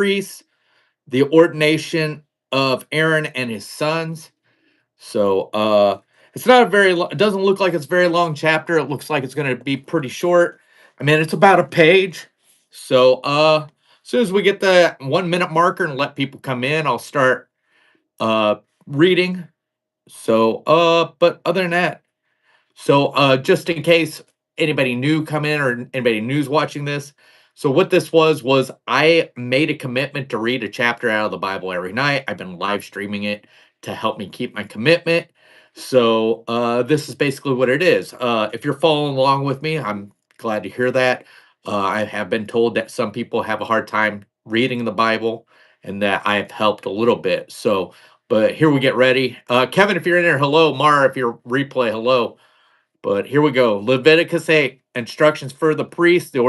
priests, the ordination of Aaron and his sons. So it's not a very it doesn't look like it's a very long chapter. It looks like it's going to be pretty short. I mean, it's about a page. So as soon as we get the 1 minute marker and let people come in, I'll start uh reading. So but other than that, so just in case anybody new come in or anybody new's watching this, so what this was I made a commitment to read a chapter out of the Bible every night. I've been live streaming it to help me keep my commitment. So this is basically what it is. If you're following along with me, I'm glad to hear that. I have been told that some people have a hard time reading the Bible and that I have helped a little bit. So, but here we get ready. Kevin, if you're in there, hello. Mara, if you're replay, hello. But here we go. Leviticus 8, instructions for the priest, the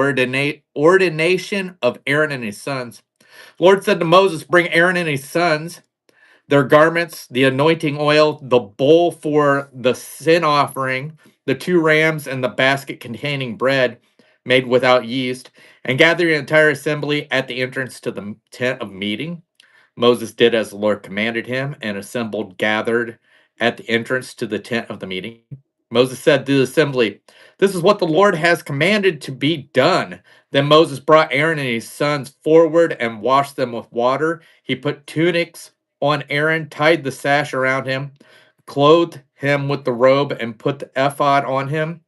ordination of Aaron and his sons. Lord said to Moses, bring Aaron and his sons, their garments, the anointing oil, the bowl for the sin offering, the 2 rams, and the basket containing bread made without yeast, and gather the entire assembly at the entrance to the tent of meeting. Moses did as the Lord commanded him, and assembled gathered at the entrance to the tent of the meeting. Moses said to the assembly, this is what the Lord has commanded to be done. Then Moses brought Aaron and his sons forward and washed them with water. He put tunics on Aaron, tied the sash around him, clothed him with the robe, and put the ephod on him.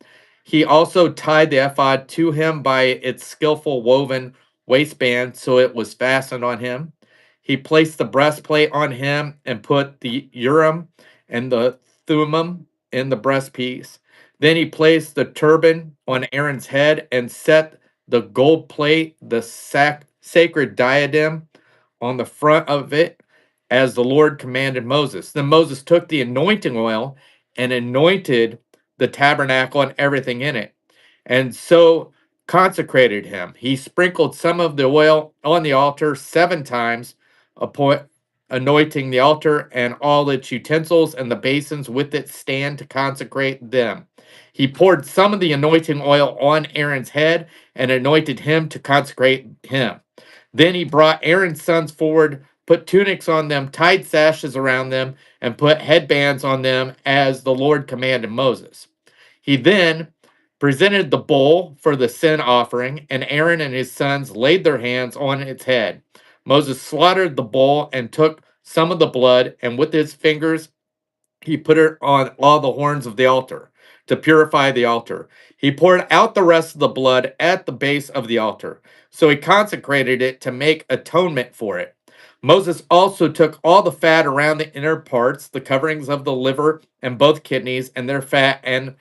He also tied the ephod to him by its skillful woven waistband, so it was fastened on him. He placed the breastplate on him and put the Urim and the Thummim in the breastpiece. Then he placed the turban on Aaron's head and set the gold plate, the sacred diadem, on the front of it, as the Lord commanded Moses. Then Moses took the anointing oil and anointed the tabernacle and everything in it, and so consecrated him. He sprinkled some of the oil on the altar 7 times, anointing the altar and all its utensils and the basins with its stand to consecrate them. He poured some of the anointing oil on Aaron's head and anointed him to consecrate him. Then he brought Aaron's sons forward, put tunics on them, tied sashes around them, and put headbands on them as the Lord commanded Moses. He then presented the bull for the sin offering, and Aaron and his sons laid their hands on its head. Moses slaughtered the bull and took some of the blood, and with his fingers he put it on all the horns of the altar to purify the altar. He poured out the rest of the blood at the base of the altar. So he consecrated it to make atonement for it. Moses also took all the fat around the inner parts, the coverings of the liver and both kidneys and their fat, and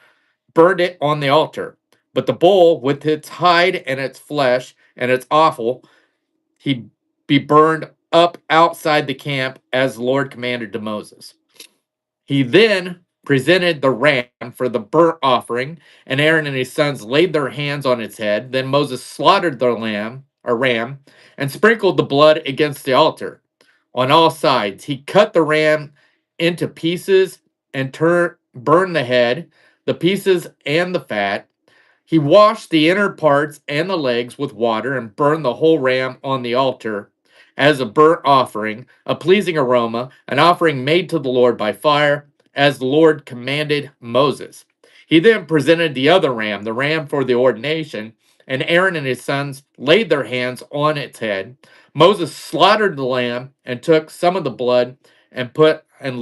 burned it on the altar. But the bull, with its hide and its flesh and its offal, he be burned up outside the camp as the Lord commanded to Moses. He then presented the ram for the burnt offering, and Aaron and his sons laid their hands on its head. Then Moses slaughtered the ram, and sprinkled the blood against the altar on all sides. He cut the ram into pieces and burned the head, the pieces, and the fat. He washed the inner parts and the legs with water and burned the whole ram on the altar as a burnt offering, a pleasing aroma, an offering made to the Lord by fire, as the Lord commanded Moses. He then presented the other ram, the ram for the ordination, and Aaron and his sons laid their hands on its head. Moses slaughtered the lamb and took some of the blood and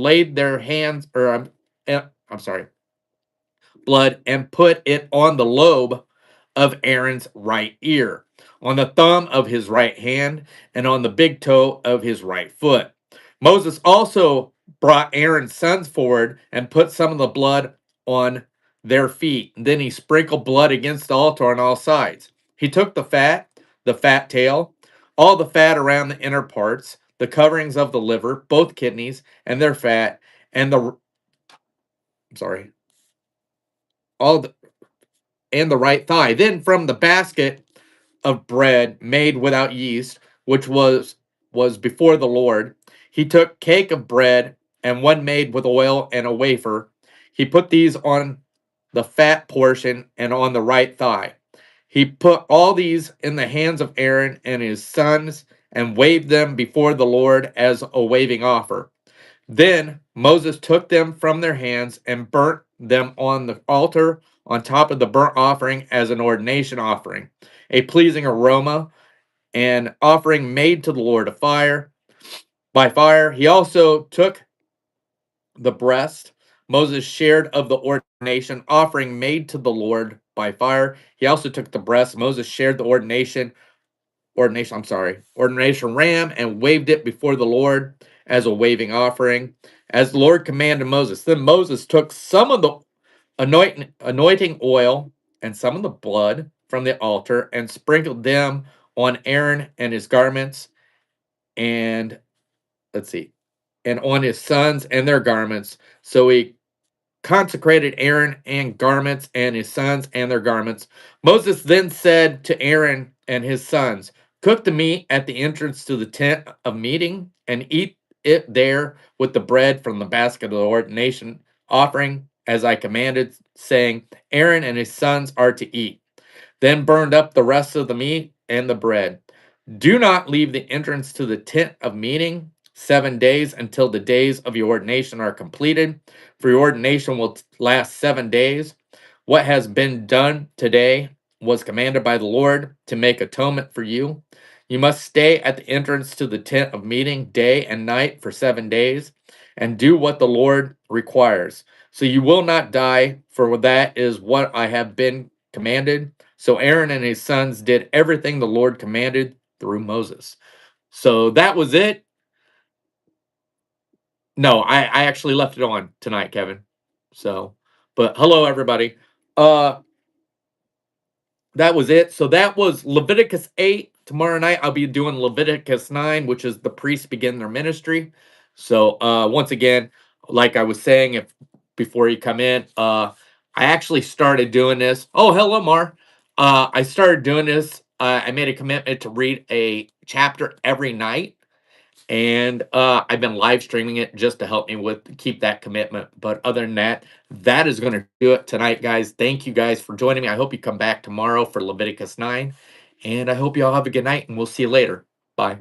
laid their hands, I'm sorry, blood, and put it on the lobe of Aaron's right ear, on the thumb of his right hand, and on the big toe of his right foot. Moses also brought Aaron's sons forward and put some of the blood on their feet. And then he sprinkled blood against the altar on all sides. He took the fat tail, all the fat around the inner parts, the coverings of the liver, both kidneys, and their fat, and all and the right thigh. Then from the basket of bread made without yeast, which was before the Lord, he took cake of bread and one made with oil and a wafer. He put these on the fat portion and on the right thigh. He put all these in the hands of Aaron and his sons and waved them before the Lord as a waving offer. Then Moses took them from their hands and burnt them on the altar on top of the burnt offering as an ordination offering, a pleasing aroma, and offering made to the Lord of fire by fire. He also took the breast Moses shared of the ordination offering made to the Lord by fire. He also took the breast Moses shared the ordination ram and waved it before the Lord as a waving offering, as the Lord commanded Moses. Then Moses took some of the anointing oil and some of the blood from the altar and sprinkled them on Aaron and his garments, and let's see, and on his sons and their garments. So he consecrated Aaron and garments and his sons and their garments. Moses then said to Aaron and his sons, "Cook the meat at the entrance to the tent of meeting and eat it there with the bread from the basket of the ordination offering, as I commanded, saying, Aaron and his sons are to eat. Then burned up the rest of the meat and the bread. Do not leave the entrance to the tent of meeting 7 days until the days of your ordination are completed, for your ordination will last 7 days. What has been done today was commanded by the Lord to make atonement for you. You must stay at the entrance to the tent of meeting day and night for 7 days and do what the Lord requires. So you will not die, for that is what I have been commanded. So Aaron and his sons did everything the Lord commanded through Moses. So that was it. No, I actually left it on tonight, Kevin. So, but hello everybody. Uh that was it. So that was Leviticus 8. Tomorrow night I'll be doing Leviticus 9, which is the priests begin their ministry. So once again, like I was saying, if before you come in, I actually started doing this. Oh, hello, Mar. I started doing this. I made a commitment to read a chapter every night, and I've been live streaming it just to help me with keep that commitment. But other than that, that is going to do it tonight, guys. Thank you guys for joining me. I hope you come back tomorrow for Leviticus 9, and I hope you all have a good night, and we'll see you later. Bye.